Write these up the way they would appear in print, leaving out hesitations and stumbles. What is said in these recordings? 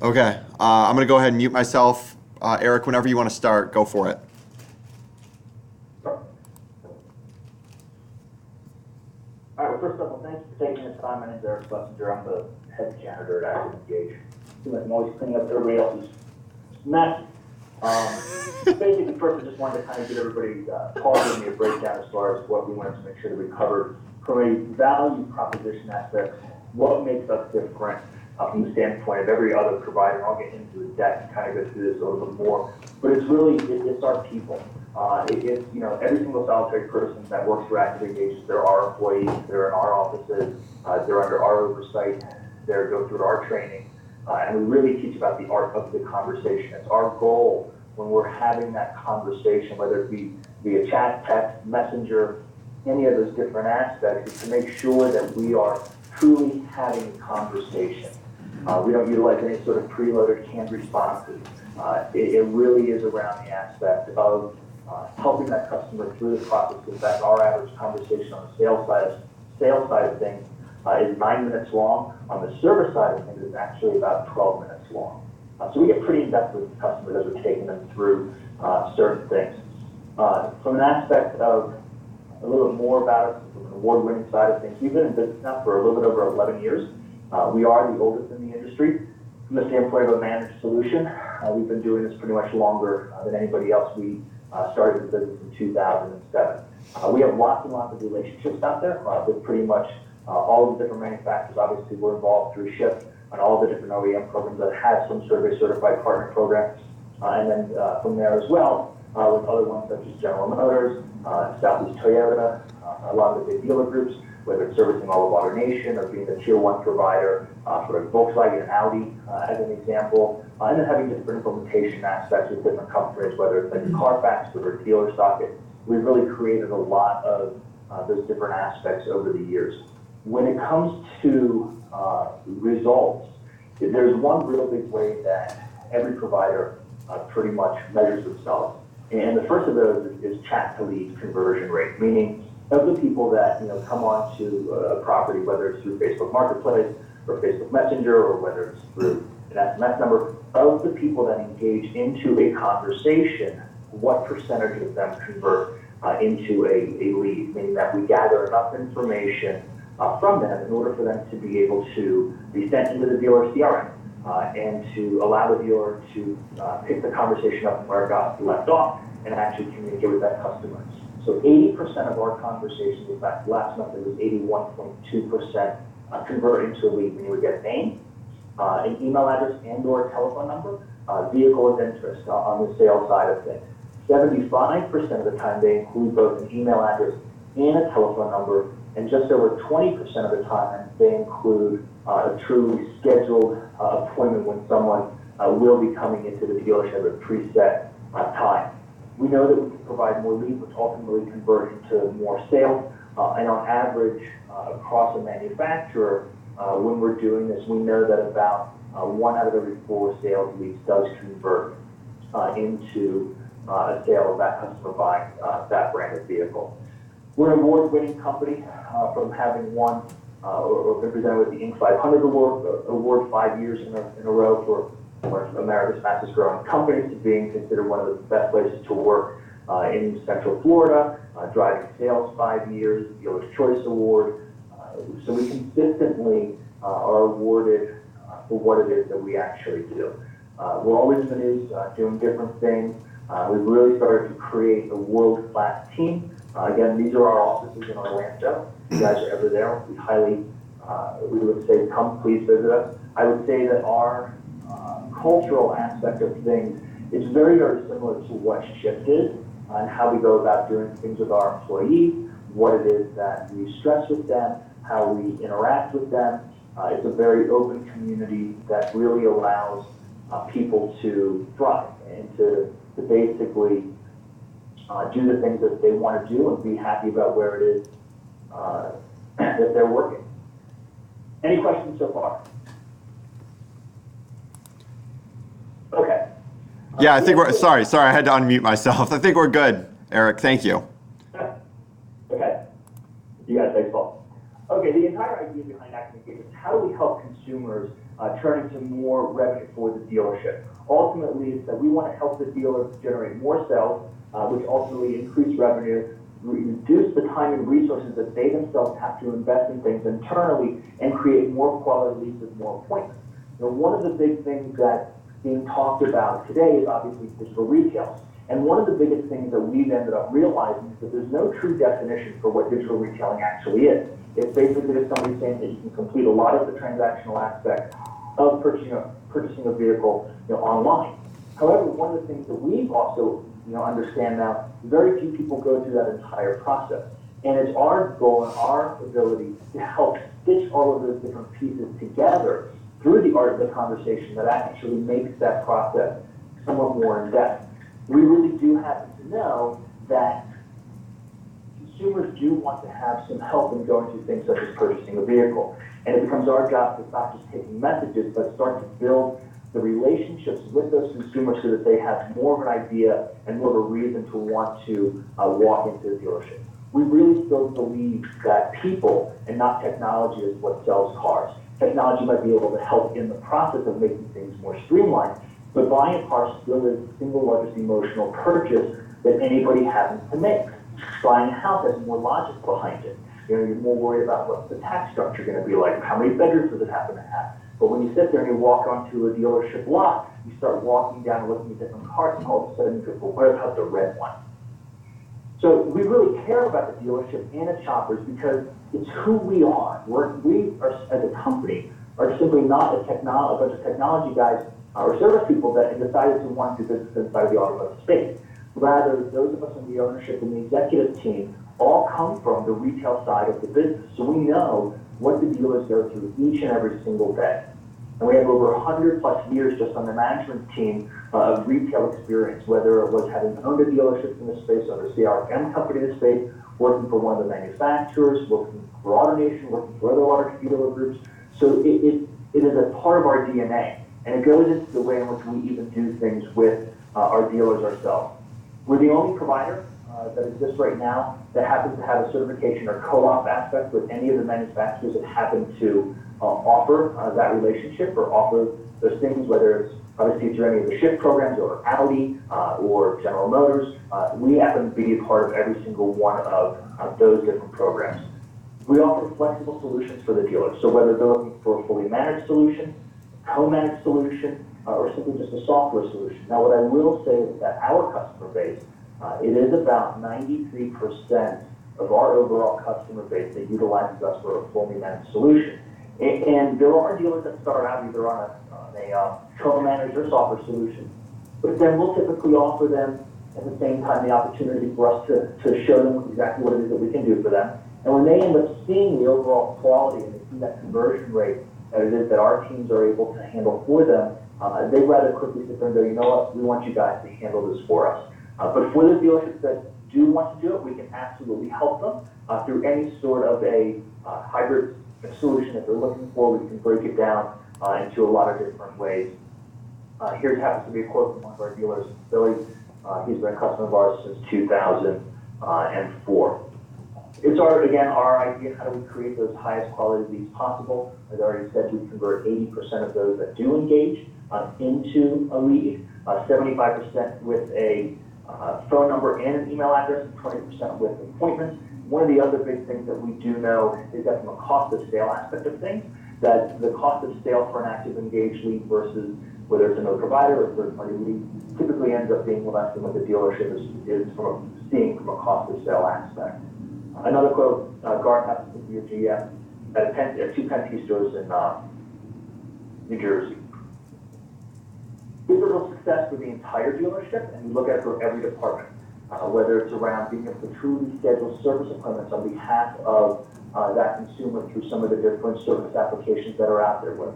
Okay, I'm going to go ahead and mute myself. Eric, whenever you want to start, go for it. All right, well, first of all, thanks for taking the time. My name is Eric Schlesinger. I'm the head janitor at Active Engage. I'm always cleaning up everybody else's mess. Basically, first, I just wanted to kind of give everybody give me a breakdown as far as what we wanted to make sure that we covered from a value proposition aspect, what makes us different from the standpoint of every other provider. I'll get into the deck and kind of go through this a little bit more, but it's really, it's our people. It's, you know, every single solitary person that works for Active Engage, they're our employees, they're in our offices, they're under our oversight, they go through our training, and we really teach about the art of the conversation. It's our goal when we're having that conversation, whether it be via chat, text, messenger, any of those different aspects, is to make sure that we are truly having a conversation. We don't utilize any sort of preloaded canned responses. It really is around the aspect of helping that customer through the process. In fact, our average conversation on the sales side of things is 9 minutes long. On the service side of things, it's actually about 12 minutes long. So we get pretty in-depth with the customers as we're taking them through certain things. From an aspect of a little bit more about it, from an award-winning side of things, we've been in business now for a little bit over 11 years. We are the oldest in the industry. From the standpoint of a managed solution, we've been doing this pretty much longer than anybody else. We started the business in 2007. We have lots and lots of relationships out there with pretty much all of the different manufacturers. Obviously, we're involved through SHIP and all the different OEM programs that have some sort of a certified partner program. And then from there as well, with other ones such as General Motors, Southeast Toyota, a lot of the big dealer groups, whether it's servicing all of AutoNation or being a tier 1 provider for Volkswagen and Audi as an example, and then having different implementation aspects with different companies, whether it's like Carfax or a dealer socket. We've really created a lot of those different aspects over the years. When it comes to results, there's one real big way that every provider pretty much measures themselves. And the first of those is chat to lead conversion rate, meaning of the people that come onto a property, whether it's through Facebook Marketplace or Facebook Messenger, or whether it's through an SMS number, of the people that engage into a conversation, what percentage of them convert into a lead, meaning that we gather enough information from them in order for them to be able to be sent into the dealer CRM and to allow the dealer to pick the conversation up where it got left off and actually communicate with that customer. So 80% of our conversations, in fact, last month it was 81.2% convert into a lead, meaning we get a name, an email address and or a telephone number, vehicle of interest on the sales side of things. 75% of the time they include both an email address and a telephone number, and just over 20% of the time they include a truly scheduled appointment when someone will be coming into the dealership at a preset time. We know that we can provide more leads, which ultimately convert into more sales. And on average, across a manufacturer, when we're doing this, we know that about 1 out of every 4 sales leads does convert into a sale of that customer buying that branded vehicle. We're an award-winning company from having won or been presented with the Inc. 500 award 5 years in a row for one of America's fastest growing companies, to being considered one of the best places to work in Central Florida, driving sales 5 years, Dealer's Choice Award. So we consistently are awarded for what it is that we actually do. We're always in the news doing different things. We've really started to create a world-class team. Again, these are our offices in Orlando. If you guys are ever there, we would say, come please visit us. I would say that our cultural aspect of things is very, very similar to what SHIP did and how we go about doing things with our employees, what it is that we stress with them, how we interact with them. It's a very open community that really allows people to thrive and to basically do the things that they want to do and be happy about where it is that they're working. Any questions so far? Okay. Yeah, I think we're, sorry, I had to unmute myself. I think we're good, Eric, thank you. Okay. You got it, thanks, Paul. Okay, the entire idea behind Active Engagement is how do we help consumers turn into more revenue for the dealership? Ultimately, it's that we want to help the dealer generate more sales, which ultimately increase revenue, reduce the time and resources that they themselves have to invest in things internally, and create more quality leads with more appointments. You know, one of the big things that's being talked about today is obviously digital retail. And one of the biggest things that we've ended up realizing is that there's no true definition for what digital retailing actually is. It's basically just somebody saying that you can complete a lot of the transactional aspects of purchasing a vehicle, online. However, one of the things that we've also understand now, very few people go through that entire process. And it's our goal and our ability to help stitch all of those different pieces together through the art of the conversation that actually makes that process somewhat more in-depth. We really do happen to know that consumers do want to have some help in going through things such as purchasing a vehicle. And it becomes our job to not just taking messages, but start to build the relationships with those consumers so that they have more of an idea and more of a reason to want to walk into the dealership. We really still believe that people and not technology is what sells cars. Technology might be able to help in the process of making things more streamlined, but buying a car still is the single largest emotional purchase that anybody happens to make. Buying a house has more logic behind it. You're more worried about what the tax structure going to be like, how many bedrooms does it happen to have. But when you sit there and you walk onto a dealership lot, you start walking down and looking at different cars, and all of a sudden you go, well, what about the red one? So we really care about the dealership and its shoppers because it's who we are. We are, as a company, are simply not a bunch of technology guys or service people that have decided to want to do business inside of the automotive space. Rather, those of us in the ownership and the executive team all come from the retail side of the business. So we know what the dealers go through each and every single day. And we have over 100+ years just on the management team of retail experience, whether it was having owned a dealership in the space, or a CRM company in the space, working for one of the manufacturers, working for AutoNation, working for other large dealer groups. So it is a part of our DNA, and it goes into the way in which we even do things with our dealers ourselves. We're the only provider that exists right now that happens to have a certification or co-op aspect with any of the manufacturers that happen to offer that relationship or offer those things, whether it's obviously through any of the Shift programs or Audi or General Motors. We happen to be a part of every single one of those different programs. We offer flexible solutions for the dealer. So whether they're looking for a fully managed solution, co-managed solution, or simply just a software solution. Now, what I will say is that our customer base, it is about 93% of our overall customer base that utilizes us for a fully managed solution. And there are dealers that start out either on a co-managed or software solution, but then we'll typically offer them at the same time the opportunity for us to show them exactly what it is that we can do for them. And when they end up seeing the overall quality and they see that conversion rate that it is that our teams are able to handle for them, they rather quickly sit there and go, you know what, we want you guys to handle this for us. But for the dealerships that do want to do it, we can absolutely help them through any sort of a hybrid solution that they're looking for. We can break it down into a lot of different ways. Here happens to be a quote from one of our dealers in Philly. He's been a customer of ours since 2004. It's our idea, how do we create those highest quality leads possible? As I already said, we convert 80% of those that do engage into a lead, 75% with a phone number and an email address, and 20% with appointments. One of the other big things that we do know is that from a cost of sale aspect of things, that the cost of sale for an active engaged lead versus whether it's another provider or third-party lead typically ends up being less than what the dealership is seeing from a cost of sale aspect. Another quote, Garth happens to be a GM at two Penske stores in New Jersey. It's a real success for the entire dealership, and we look at it for every department, whether it's around being able to truly schedule service appointments on behalf of that consumer through some of the different service applications that are out there, where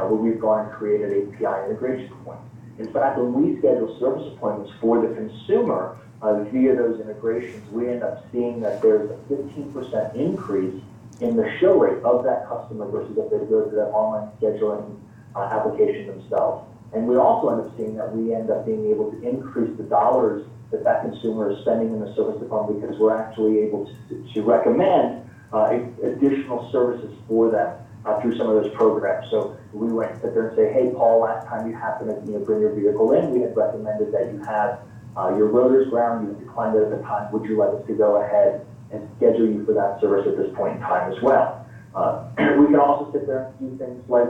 we've gone and created API integration points. In fact, when we schedule service appointments for the consumer via those integrations, we end up seeing that there's a 15% increase in the show rate of that customer versus if they go to that online scheduling application themselves. And we also end up seeing that we end up being able to increase the dollars that consumer is spending in the service department because we're actually able to recommend additional services for them through some of those programs. So we went sit there and say, hey, Paul, last time you happened to bring your vehicle in, we had recommended that you have your rotors ground. You declined it at the time. Would you like us to go ahead and schedule you for that service at this point in time as well? We can also sit there and do things like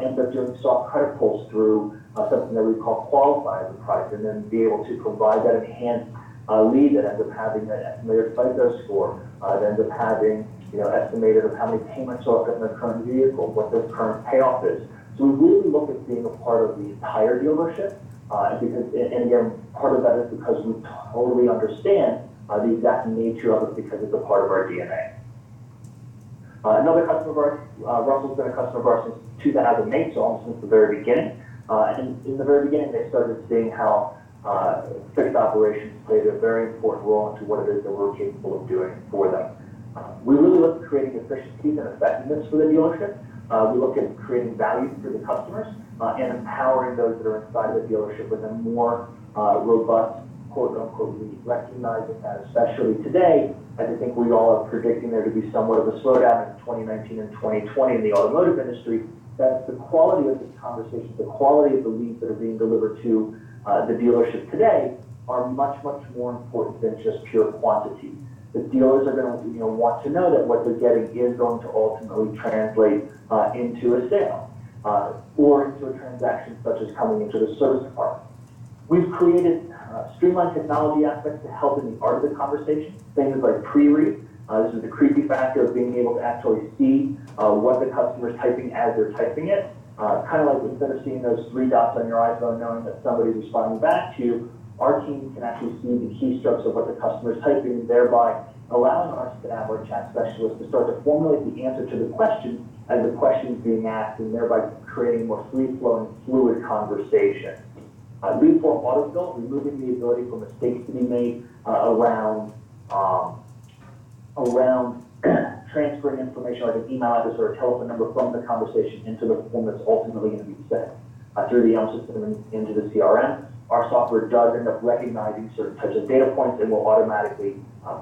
end up doing soft credit pulls through something that we call qualify as a product, and then be able to provide that enhanced lead that ends up having an estimated FICO score, that ends up having estimated of how many payments are up in their current vehicle, what their current payoff is. So we really look at being a part of the entire dealership, and again, part of that is because we totally understand the exact nature of it because it's a part of our DNA. Another customer of ours, Russell's been a customer of ours since 2008, so almost since the very beginning. And in the very beginning, they started seeing how fixed operations played a very important role into what it is that we're capable of doing for them. We really look at creating efficiencies and effectiveness for the dealership. We look at creating value for the customers and empowering those that are inside the dealership with a more robust, quote-unquote, lead. Recognizing that, especially today, as I think we all are predicting there to be somewhat of a slowdown in 2019 and 2020 in the automotive industry, that the quality of this conversation, the quality of the leads that are being delivered to the dealership today are much, much more important than just pure quantity. The dealers are going to want to know that what they're getting is going to ultimately translate into a sale or into a transaction such as coming into the service department. We've created streamlined technology aspects to help in the art of the conversation, things like pre-read. This is the creepy factor of being able to actually see what the customer is typing as they're typing it. Kind of like instead of seeing those 3 dots on your iPhone knowing that somebody's responding back to you, our team can actually see the keystrokes of what the customer is typing, thereby allowing our staff or chat specialists to start to formulate the answer to the question as the question is being asked, and thereby creating a more free-flowing, fluid conversation. Lead form autofill, removing the ability for mistakes to be made around transferring information like an email address or a telephone number from the conversation into the form that's ultimately going to be sent through the Elm system and into the CRM. Our software does end up recognizing certain types of data points and will automatically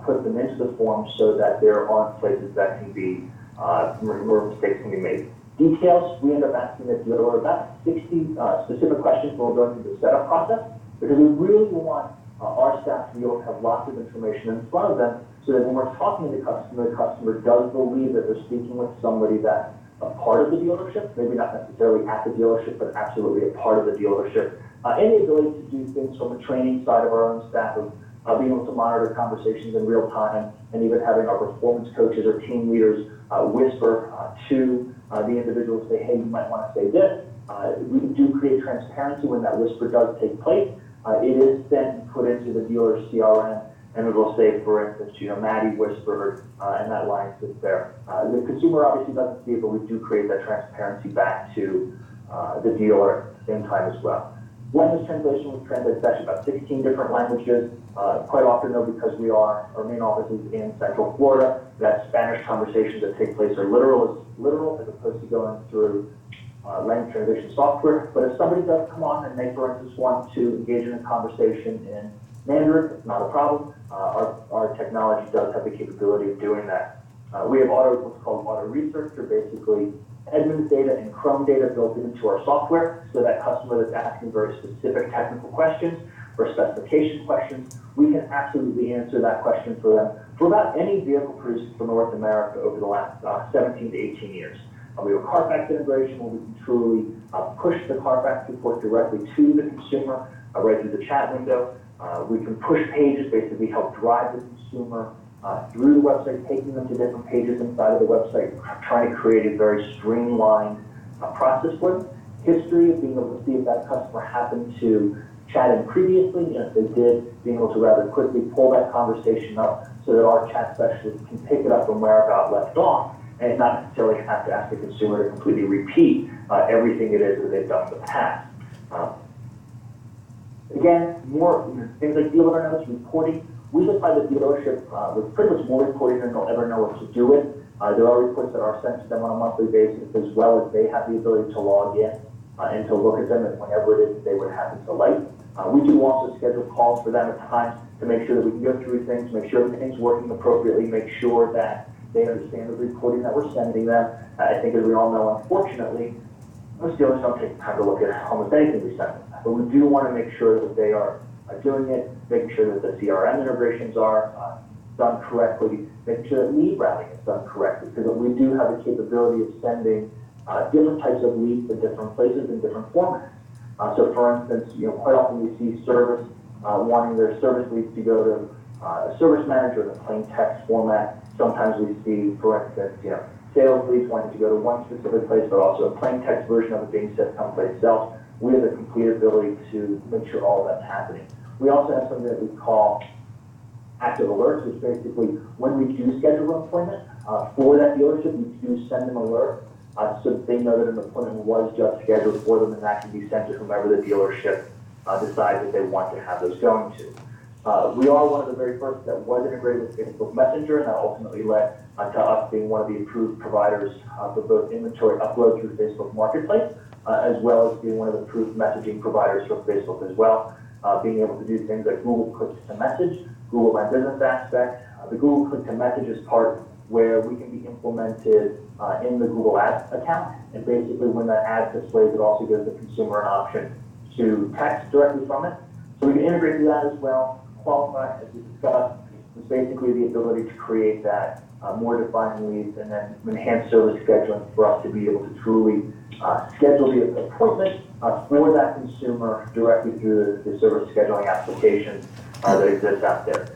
put them into the form so that there aren't places that can be where mistakes can be made. Details, we end up asking the dealer about 60 specific questions when we're going through the setup process, because we really want our staff to be able to have lots of information in front of them so that when we're talking to the customer does believe that they're speaking with somebody that's a part of the dealership, maybe not necessarily at the dealership, but absolutely a part of the dealership. And the ability to do things from the training side of our own staff of being able to monitor conversations in real time, and even having our performance coaches or team leaders whisper to the individual to say, hey, you might want to say this. We do create transparency when that whisper does take place. It is then put into the dealer's CRM, and it will say, for instance, Maddie whispered, and that line sits there. The consumer obviously doesn't see it, but we do create that transparency back to the dealer at the same time as well. Language translation, we translate actually about 16 different languages. Quite often, though, because our main office is in Central Florida, that Spanish conversations that take place are literal as opposed to going through language translation software. But if somebody does come on and they, for instance, want to engage in a conversation in Mandarin, it's not a problem. Our technology does have the capability of doing that. We have what's called auto research, or basically Edmunds data and Chrome data built into our software, so that customer that's asking very specific technical questions or specification questions, we can absolutely answer that question for them for about any vehicle produced for North America over the last 17 to 18 years. We have a Carfax integration where we can truly push the Carfax report directly to the consumer right through the chat window. We can push pages, basically help drive the consumer through the website, taking them to different pages inside of the website, trying to create a very streamlined process for them. History of being able to see if that customer happened to chat in previously, and if they did, being able to rather quickly pull that conversation up so that our chat specialist can pick it up from where it got left off, and not necessarily have to ask the consumer to completely repeat everything it is that they've done in the past. Again, more things like dealer notice reporting. We supply the dealership with pretty much more reporting than they'll ever know what to do with. There are reports that are sent to them on a monthly basis, as well as they have the ability to log in and to look at them and whenever it is that they would happen to like. We do also schedule calls for them at times to make sure that we can go through things, make sure everything's working appropriately, make sure that They understand the reporting that we're sending them. I think, as we all know, unfortunately, most dealers don't take time to look at almost anything we send them. But we do want to make sure that they are doing it, making sure that the CRM integrations are done correctly, making sure that lead routing is done correctly, because we do have the capability of sending different types of leads to different places in different formats. So, for instance, quite often we see service wanting their service leads to go to a service manager in a plain text format. Sometimes we see, for instance, sales leads wanting to go to one specific place, but also a plain text version of it being sent someplace else. We have the complete ability to make sure all of that's happening. We also have something that we call active alerts, which basically, when we do schedule an appointment for that dealership, we do send them an alert so that they know that an appointment was just scheduled for them, and that can be sent to whomever the dealership decides that they want to have those going to. We are one of the very first that was integrated with Facebook Messenger, and that ultimately led to us being one of the approved providers for both inventory upload through Facebook Marketplace, as well as being one of the approved messaging providers for Facebook as well. Being able to do things like Google Click to Message, Google My Business aspect. The Google Click to Message is part where we can be implemented in the Google Ads account, and basically when that ad displays, it also gives the consumer an option to text directly from it. So we can integrate through that as well. Qualify, as we discussed, is basically the ability to create that more defined leads and then enhance service scheduling for us to be able to truly schedule the appointment for that consumer directly through the service scheduling applications that exist out there.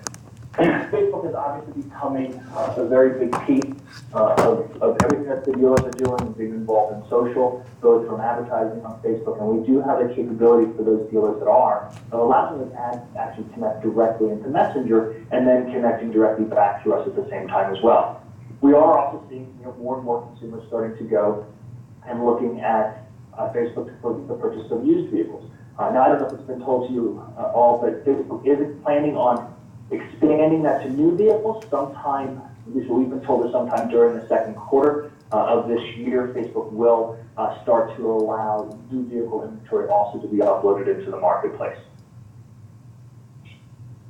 Facebook is obviously becoming a very big piece of everything that the dealers are doing, being involved in social, both from advertising on Facebook, and we do have the capability for those dealers that allows them to actually connect directly into Messenger and then connecting directly back to us at the same time as well. We are also seeing more and more consumers starting to go and looking at Facebook for the purchase of used vehicles. Now, I don't know if it's been told to you all, but Facebook is planning on expanding that to new vehicles sometime, at least what we've been told, is sometime during the second quarter of this year. Facebook will start to allow new vehicle inventory also to be uploaded into the marketplace.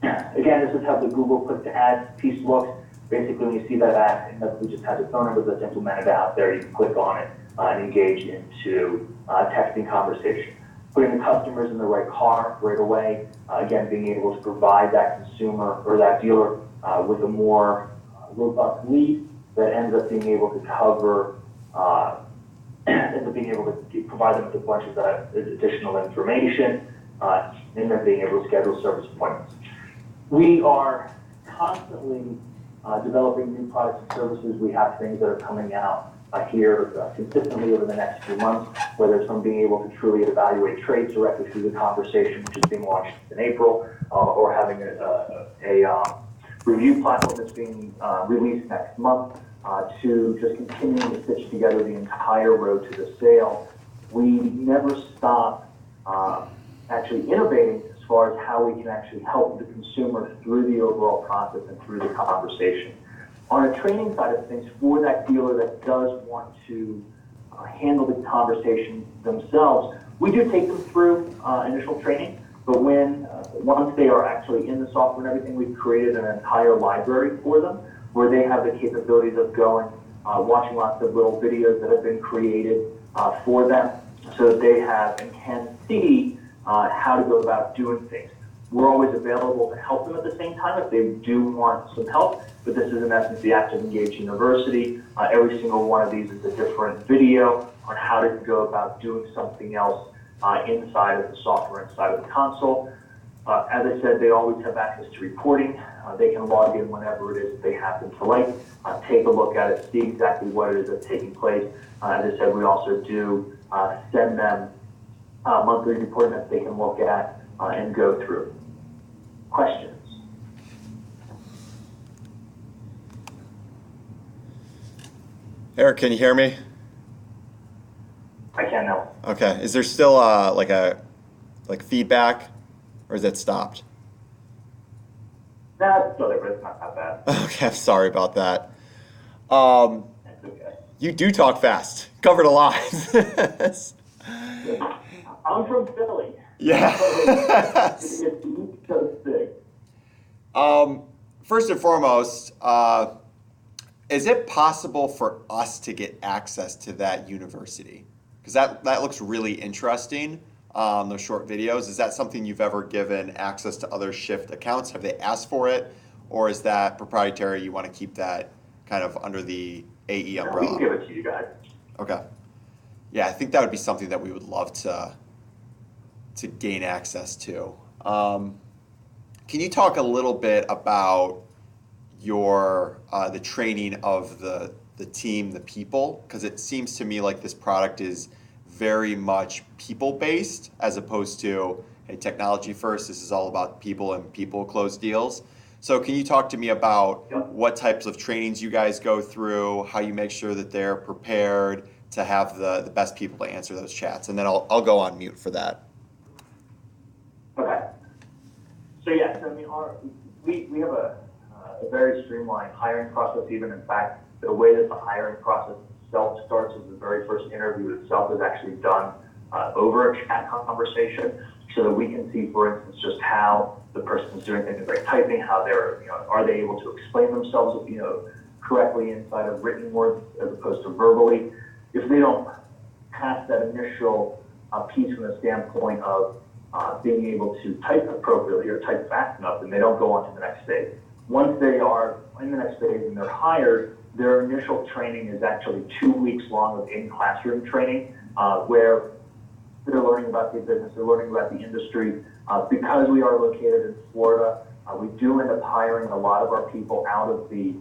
Again, this is how the Google Click to Ads piece looks. Basically, when you see that ad, it just has a phone number that's implemented out there. You can click on it and engage into texting conversation. Putting the customers in the right car right away, again, being able to provide that consumer or that dealer with a more robust lead that ends up being able to cover, ends up being able to provide them with a bunch of that additional information, and then being able to schedule service appointments. We are constantly developing new products and services. We have things that are coming out here consistently over the next few months, whether it's from being able to truly evaluate trades directly through the conversation, which is being launched in April, or having a review platform that's being released next month, to just continuing to stitch together the entire road to the sale. We never stop actually innovating as far as how we can actually help the consumer through the overall process and through the conversation. On a training side of things, for that dealer that does want to handle the conversation themselves, we do take them through initial training, but once they are actually in the software and everything, we've created an entire library for them where they have the capabilities of going, watching lots of little videos that have been created for them so that they have and can see how to go about doing things. We're always available to help them at the same time if they do want some help, but this is in essence the Active Engage University. Every single one of these is a different video on how to go about doing something else inside of the software, inside of the console. As I said, they always have access to reporting. They can log in whenever it is that they happen to like, take a look at it, see exactly what it is that's taking place. As I said, we also do send them monthly reporting that they can look at and go through. Questions? Eric, can you hear me? I can now. Okay. Is there still like feedback, or is it stopped? No, it's still there, but it's not that bad. Okay, I'm sorry about that. That's okay. You do talk fast. Covered a lot. I'm from Philly. Yeah. It's the East Coast thing. First and foremost, Is it possible for us to get access to that university? Because that looks really interesting, those short videos. Is that something you've ever given access to other Shift accounts? Have they asked for it? Or is that proprietary? You want to keep that kind of under the AE No, we umbrella? can give it to you guys. Okay. Yeah, I think that would be something that we would love to gain access to. Can you talk a little bit about your the training of the team, the people? Because it seems to me like this product is very much people based as opposed to hey, technology first. This is all about people and people close deals. So can you talk to me about what types of trainings you guys go through, how you make sure that they're prepared to have the best people to answer those chats, and then I'll go on mute for that. Okay. So yeah, so I mean, we have a very streamlined hiring process. Even in fact, the way that the hiring process itself starts is the very first interview itself is actually done over a chat conversation, so that we can see, for instance, just how the person's doing things like typing, how they're, are they able to explain themselves, correctly inside of written words as opposed to verbally. If they don't pass that initial piece from the standpoint of being able to type appropriately or type fast enough, then they don't go on to the next stage. Once they are in the next phase and they're hired, their initial training is actually 2 weeks long of in-classroom training, where they're learning about the business, they're learning about the industry. Because we are located in Florida, we do end up hiring a lot of our people out of the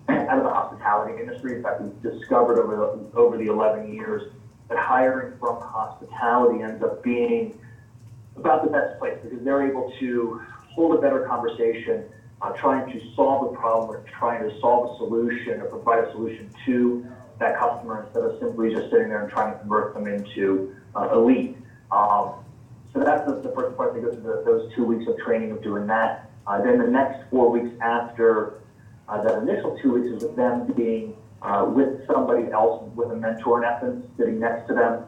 hospitality industry. In fact, we've discovered over the 11 years that hiring from hospitality ends up being about the best place because they're able to hold a better conversation, trying to solve a problem or trying to solve a solution or provide a solution to that customer instead of simply just sitting there and trying to convert them into a lead. So that's the first part. They go through those 2 weeks of training of doing that. Then the next 4 weeks after that initial 2 weeks is with them being with somebody else, with a mentor in essence, sitting next to them,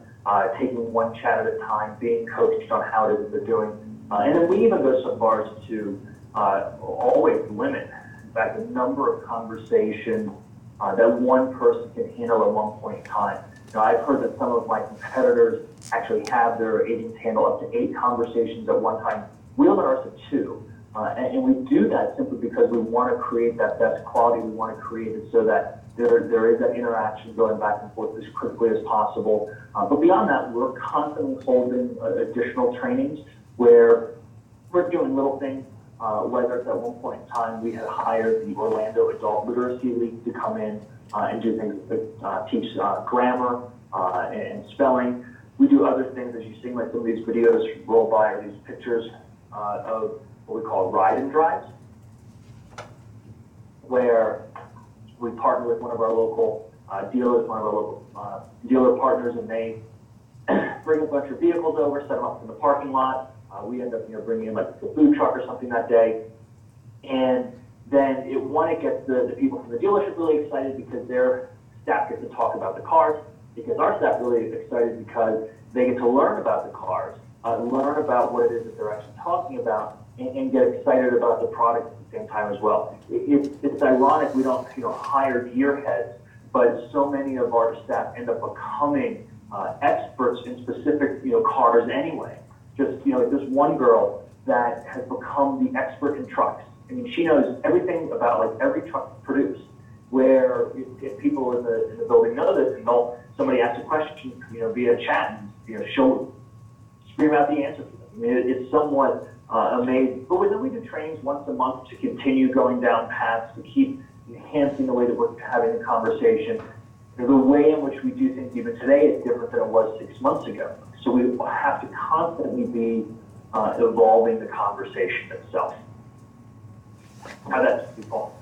taking one chat at a time, being coached on how it is they're doing. And then we even go so far as to always limit, in fact, the number of conversations that one person can handle at one point in time. I've heard that some of my competitors actually have their agents handle up to 8 conversations at one time. We limit ours to 2. And we do that simply because we want to create that best quality. We want to create it so that there is that interaction going back and forth as quickly as possible. But beyond that, we're constantly holding additional trainings where we're doing little things, whether it's at one point in time we had hired the Orlando Adult Literacy League to come in and do things like teach grammar and spelling. We do other things, as you see, like some of these videos roll by, or these pictures of what we call ride and drives, where we partner with one of our local dealers, one of our local dealer partners, and they bring a bunch of vehicles over, set them up in the parking lot. We end up, bringing in like a food truck or something that day, and then it gets the people from the dealership really excited because their staff gets to talk about the cars, because our staff really is excited because they get to learn about the cars, learn about what it is that they're actually talking about, and get excited about the product at the same time as well. It's ironic we don't hire gearheads, but so many of our staff end up becoming experts in specific cars anyway. Just like this one girl that has become the expert in trucks. I mean, she knows everything about like every truck produced. Where if people in the building know this, and somebody asks a question via chat, and she'll scream out the answer to them. I mean, it's somewhat amazing. But then we do trainings once a month to continue going down paths, to keep enhancing the way that we're having the conversation. The way in which we do things even today is different than it was 6 months ago. So we have to constantly be evolving the conversation itself. How that's people.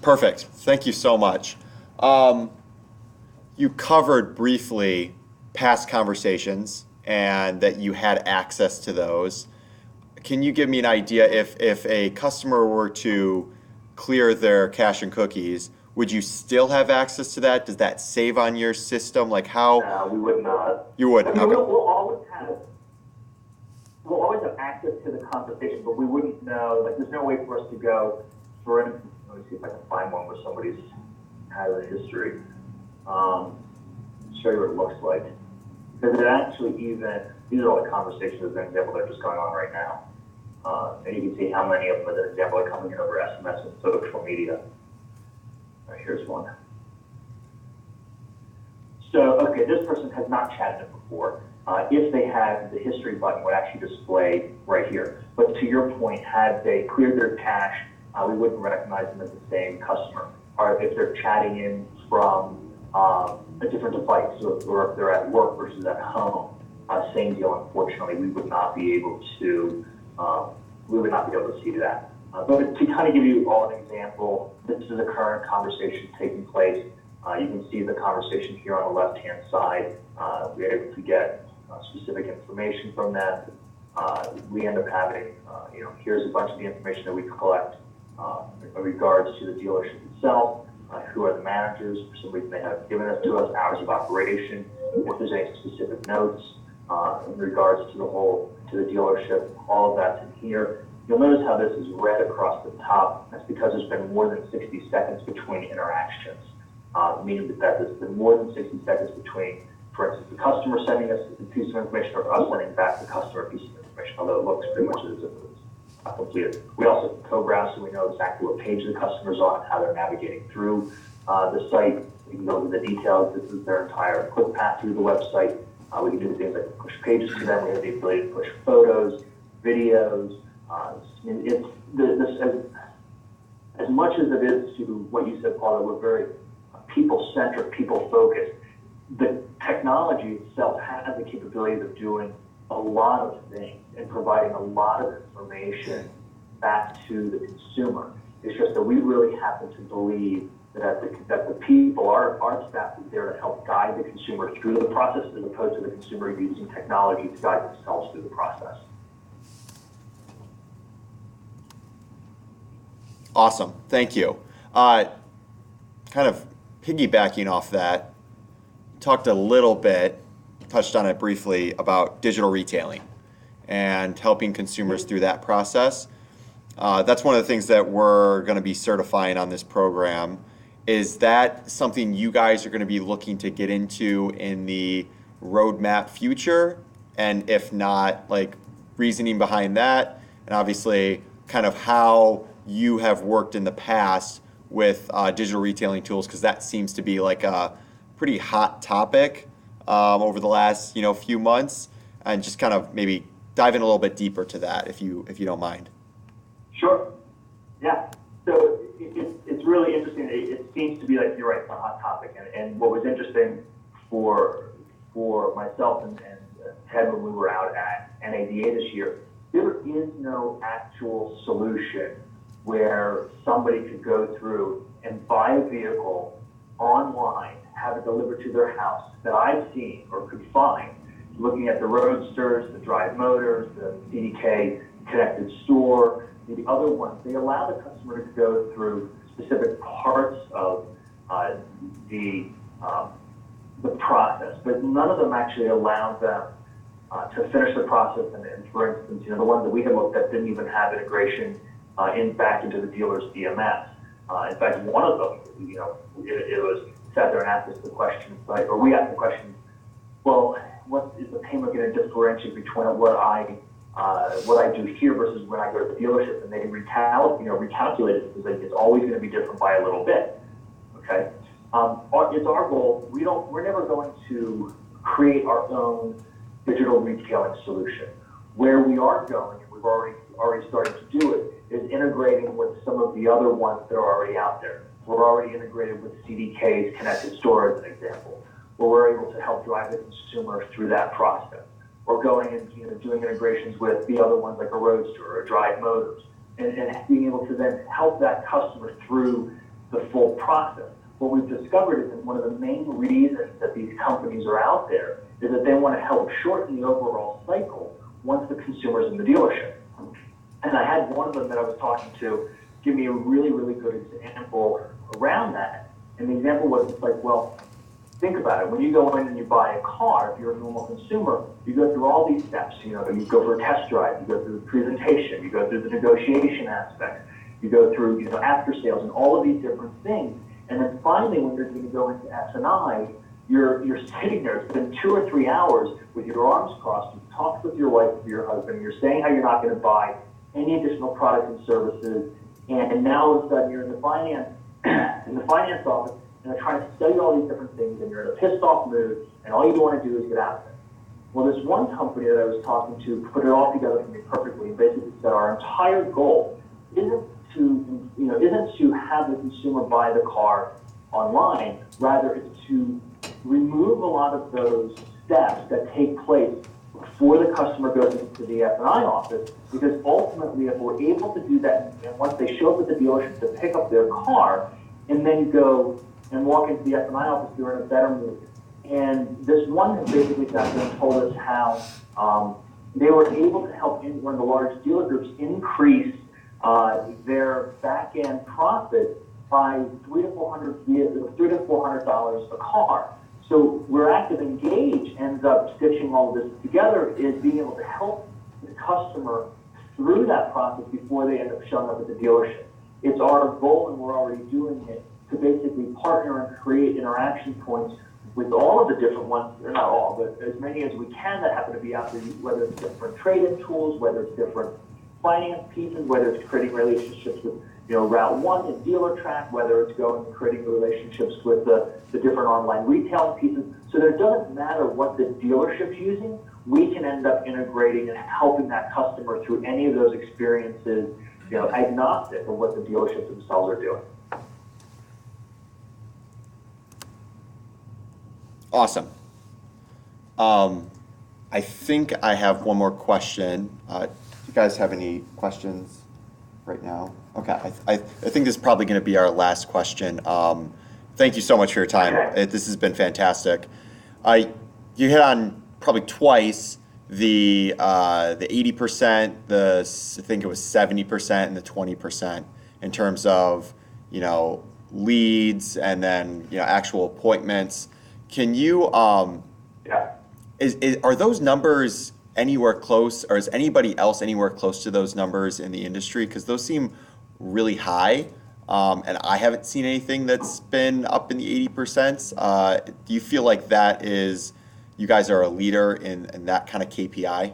Perfect. Thank you so much. You covered briefly past conversations and that you had access to those. Can you give me an idea if a customer were to clear their cache and cookies, would you still have access to that? Does that save on your system? Like how? No, we would not. You wouldn't. I mean, Okay. we'll always have access to the conversation, but we wouldn't know. Like, there's no way for us to go for instance, let me see if I can find one where somebody's had a history. Show you what it looks like. Because it actually even, these are all the conversations as an example that are just going on right now. And you can see how many of them, as an example, are coming in over SMS and social media. All right, here's one. So, okay, this person has not chatted it before. If they had, the history button would actually display right here. But to your point, had they cleared their cache, we wouldn't recognize them as the same customer. Or if they're chatting in from a different device, or if they're at work versus at home, same deal. Unfortunately, we would not be able to see that. But to kind of give you all an example, this is a current conversation taking place. You can see the conversation here on the left-hand side. We're able to get specific information from them. We end up having, here's a bunch of the information that we collect in regards to the dealership itself. Who are the managers? For some reason they have given us to us hours of operation. If there's any specific notes in regards to the dealership, all of that's in here. You'll notice how this is red across the top. That's because there's been more than 60 seconds between interactions. Meaning that there's been more than 60 seconds between, for instance, the customer sending us a piece of information or us sending back the customer a piece of information, although it looks pretty much as if it's completed. We also co-browse so we know exactly what page the customer's on, how they're navigating through the site. We can go over the details. This is their entire click path through the website. We can do things like push pages to them. We have the ability to push photos, videos. As much as it is to what you said, Paul, that we're very people-centric, people-focused, the technology itself has the capability of doing a lot of things and providing a lot of information back to the consumer. It's just that we really happen to believe that the people, our staff is there to help guide the consumer through the process as opposed to the consumer using technology to guide themselves through the process. Awesome, thank you. Kind of piggybacking off that, talked a little bit, touched on it briefly, about digital retailing and helping consumers through that process. That's one of the things that we're going to be certifying on this program. Is that something you guys are going to be looking to get into in the roadmap future? And if not, like reasoning behind that, and obviously kind of how you have worked in the past with digital retailing tools, because that seems to be like a pretty hot topic over the last few months, and just kind of maybe dive in a little bit deeper to that if you don't mind. Sure. Yeah. So it's really interesting. It seems to be like you're right, it's a hot topic. And what was interesting for myself and Ted when we were out at NADA this year, there is no actual solution where somebody could go through and buy a vehicle online, have it delivered to their house that I've seen or could find, looking at the Roadsters, the Drive Motors, the CDK Connected Store, the other ones. They allow the customer to go through specific parts of the process, but none of them actually allow them to finish the process. And for instance, the ones that we had looked at didn't even have integration back into the dealer's DMS. In fact, one of them, it was sat there and asked us the question, or we asked the question, well, what is the payment going to differentiate between what I do here versus when I go to the dealership? And they recalculate it because it's always going to be different by a little bit. Okay, it's our goal. We're never going to create our own digital retailing solution. Where we are going, and we've already started to do it, is integrating with some of the other ones that are already out there. We're already integrated with CDK's Connected Store as an example, where we're able to help drive the consumer through that process. We're going and doing integrations with the other ones like a Roadster or a Drive Motors, and being able to then help that customer through the full process. What we've discovered is that one of the main reasons that these companies are out there is that they want to help shorten the overall cycle once the consumer's in the dealership. And I had one of them that I was talking to give me a really, really good example around that. And the example was like, well, think about it. When you go in and you buy a car, if you're a normal consumer, you go through all these steps. You go for a test drive, you go through the presentation, you go through the negotiation aspect. you go through, after sales and all of these different things. And then finally, when you're going to go into S&I, you're sitting there. It's been 2 or 3 hours with your arms crossed. You've talked with your wife or your husband. You're saying how you're not going to buy any additional products and services. And now all of a sudden you're in the finance office, and they're trying to sell you all these different things, and you're in a pissed off mood, and all you want to do is get out of it. Well, this one company that I was talking to put it all together for me perfectly, and basically said our entire goal isn't to have the consumer buy the car online. Rather, it's to remove a lot of those steps that take place before the customer goes into the F&I office, because ultimately, if we're able to do that, and once they show up at the dealership to pick up their car, and then go and walk into the F&I office, they're in a better mood. And this one has basically sat there and told us how they were able to help one of the large dealer groups increase their back-end profit by $300 to $400 a car. So where Active Engage ends up stitching all of this together is being able to help the customer through that process before they end up showing up at the dealership. It's our goal, and we're already doing it, to basically partner and create interaction points with all of the different ones, or not all, but as many as we can that happen to be out there, whether it's different trade-in tools, whether it's different finance pieces, whether it's creating relationships with Route 1 and DealerTrack, whether it's going and creating relationships with the different online retailing pieces. So there doesn't matter what the dealership's using, we can end up integrating and helping that customer through any of those experiences, agnostic of what the dealerships themselves are doing. Awesome. I think I have one more question. Do you guys have any questions right now? Okay, I think this is probably going to be our last question. Thank you so much for your time. This has been fantastic. You hit on probably twice the 80%, I think it was 70%, and the 20% in terms of leads and then actual appointments. Can you are those numbers anywhere close, or is anybody else anywhere close to those numbers in the industry? Because those seem really high, and I haven't seen anything that's been up in the 80%. Do you feel like you guys are a leader in that kind of KPI?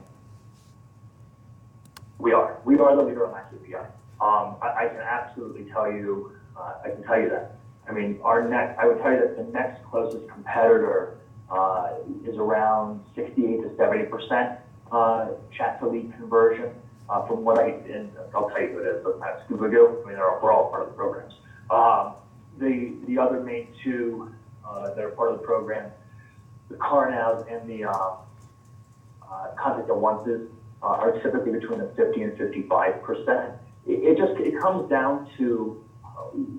We are the leader on that KPI. I can absolutely tell you, that. I mean, I would tell you that the next closest competitor is around 68 to 70% chat to lead conversion. From what and I'll tell you who it is, but that's Scooby-Doo. I mean, we're all part of the programs. The other main two that are part of the program, the CarNows and the Contact at Onces, are typically between the 50 and 55%. It comes down to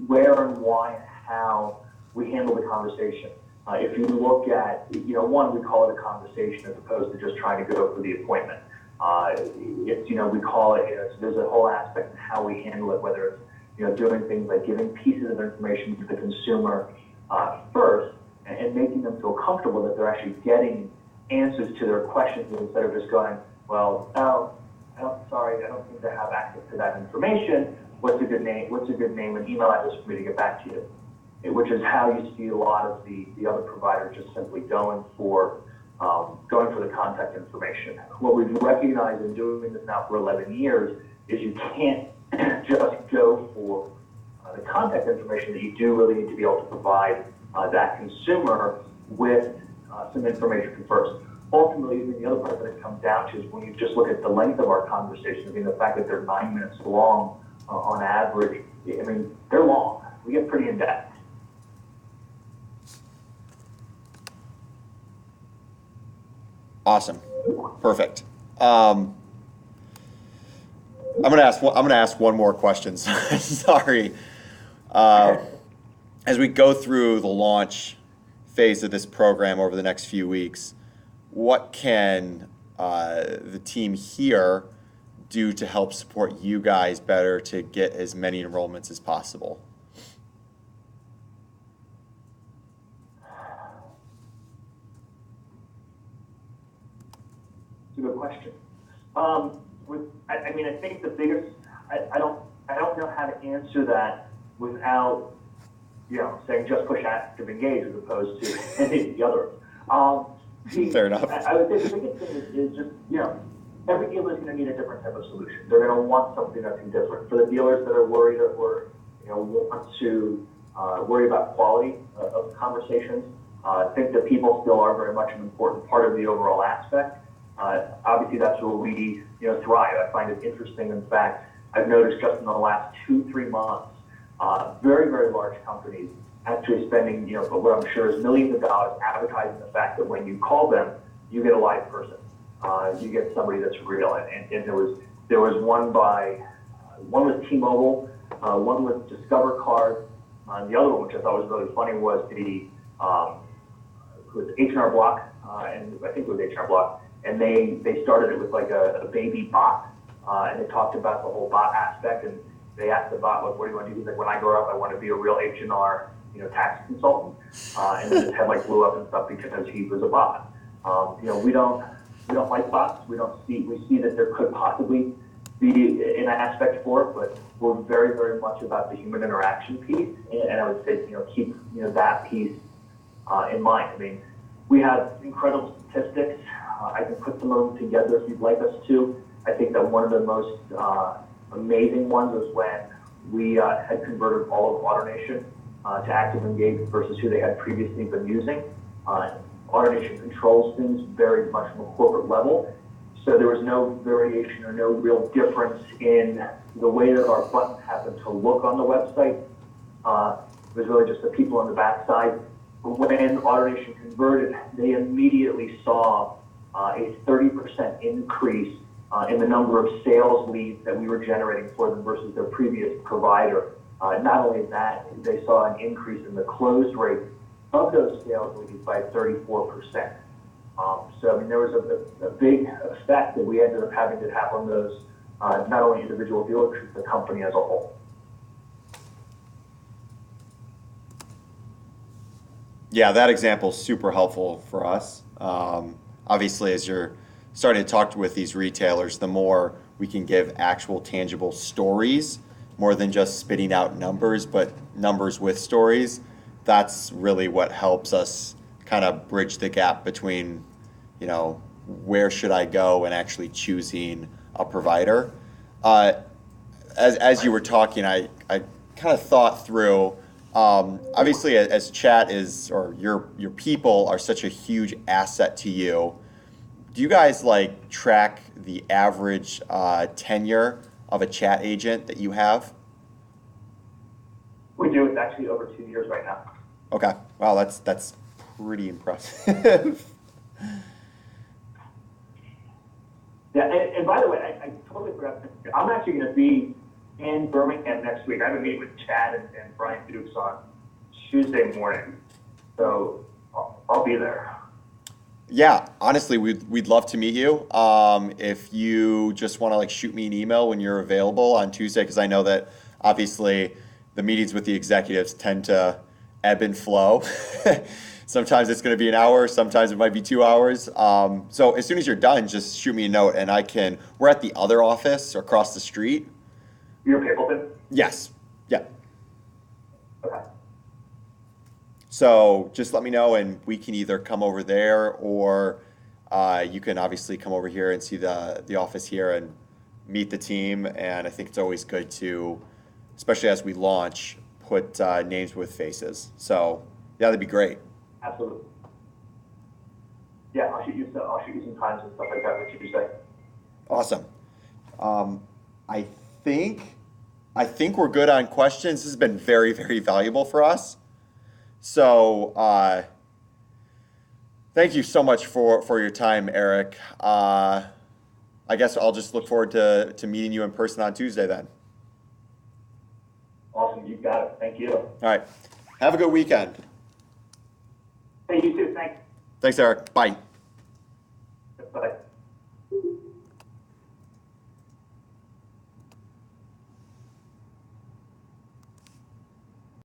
where and why and how we handle the conversation. If you look at, one, we call it a conversation as opposed to just trying to go for the appointment. We call it, there's a whole aspect of how we handle it, whether it's, doing things like giving pieces of information to the consumer first and making them feel comfortable that they're actually getting answers to their questions instead of just going, well, sorry, I don't seem to have access to that information. What's a good name and email address for me to get back to you? Which is how you see a lot of the other providers just simply going for the contact information. What we've recognized in doing this now for 11 years is you can't just go for the contact information, that you do really need to be able to provide that consumer with some information first. Ultimately, the other part that it comes down to is when you just look at the length of our conversations, the fact that they're 9 minutes long on average, they're long. We get pretty in-depth. Awesome, perfect. I'm gonna ask one more question. Sorry. As we go through the launch phase of this program over the next few weeks, what can the team here do to help support you guys better to get as many enrollments as possible? It's a good question. I think the biggest, I don't know how to answer that without, saying just push active engage as opposed to any of the others. Fair enough. I would say the biggest thing is just, every dealer is going to need a different type of solution. They're going to want something that's different. For the dealers that are worried or, want to worry about quality of conversations, I think that people still are very much an important part of the overall aspect. Obviously, that's where we, thrive. I find it interesting. In fact, I've noticed just in the last 2-3 months, very, very large companies actually spending, what I'm sure is millions of dollars advertising the fact that when you call them, you get a live person. You get somebody that's real. And there was one was T-Mobile, one was Discover Card, the other one, which I thought was really funny, was was H&R Block, and I think it was H&R Block, and they started it with like a baby bot, and they talked about the whole bot aspect, and they asked the bot, like, what do you want to do? He's like, when I grow up, I want to be a real H&R, tax consultant, and then his head like blew up and stuff because he was a bot. We don't like bots. We see that there could possibly be an aspect for it, but we're very, very much about the human interaction piece, and I would say, keep that piece in mind. I mean, we have incredible statistics. I can put some of them together if you'd like us to. I think that one of the most amazing ones was when we had converted all of AutoNation to Active Engage versus who they had previously been using. AutoNation controls things very much from a corporate level, so there was no variation or no real difference in the way that our buttons happened to look on the website. It was really just the people on the backside. When AutoNation converted, they immediately saw a 30% increase in the number of sales leads that we were generating for them versus their previous provider. Not only that, they saw an increase in the close rate of those sales leads by 34%. So, I mean, there was a big effect that we ended up having to have on those, not only individual dealerships, but the company as a whole. Yeah, that example is super helpful for us. Obviously, as you're starting to talk with these retailers, the more we can give actual tangible stories, more than just spitting out numbers, but numbers with stories, that's really what helps us kind of bridge the gap between, where should I go and actually choosing a provider. As you were talking, I kind of thought through, obviously as chat is, or your people are such a huge asset to you, do you guys track the average tenure of a chat agent that you have? We do. It's actually over 2 years right now. Okay. Wow, that's pretty impressive. Yeah, and by the way, I totally forgot. I'm actually going to be in Birmingham next week. I have a meeting with Chad and Brian Dukes on Tuesday morning, so I'll be there. Yeah, honestly, we'd love to meet you. If you just want to shoot me an email when you're available on Tuesday, because I know that obviously the meetings with the executives tend to ebb and flow. Sometimes it's going to be an hour, sometimes it might be 2 hours. So as soon as you're done, just shoot me a note and we're at the other office across the street. You're Papleton? Yes. Yeah. Okay. So just let me know and we can either come over there or you can obviously come over here and see the office here and meet the team. And I think it's always good to, especially as we launch, put names with faces. So yeah, that'd be great. Absolutely. Yeah, I'll shoot you some times and stuff like that for Tuesday. Awesome. I think we're good on questions. This has been very, very valuable for us. So thank you so much for your time, Eric. I guess I'll just look forward to meeting you in person on Tuesday then. Awesome, you got it. Thank you. All right. Have a good weekend. Hey, you too. Thanks. Thanks, Eric. Bye.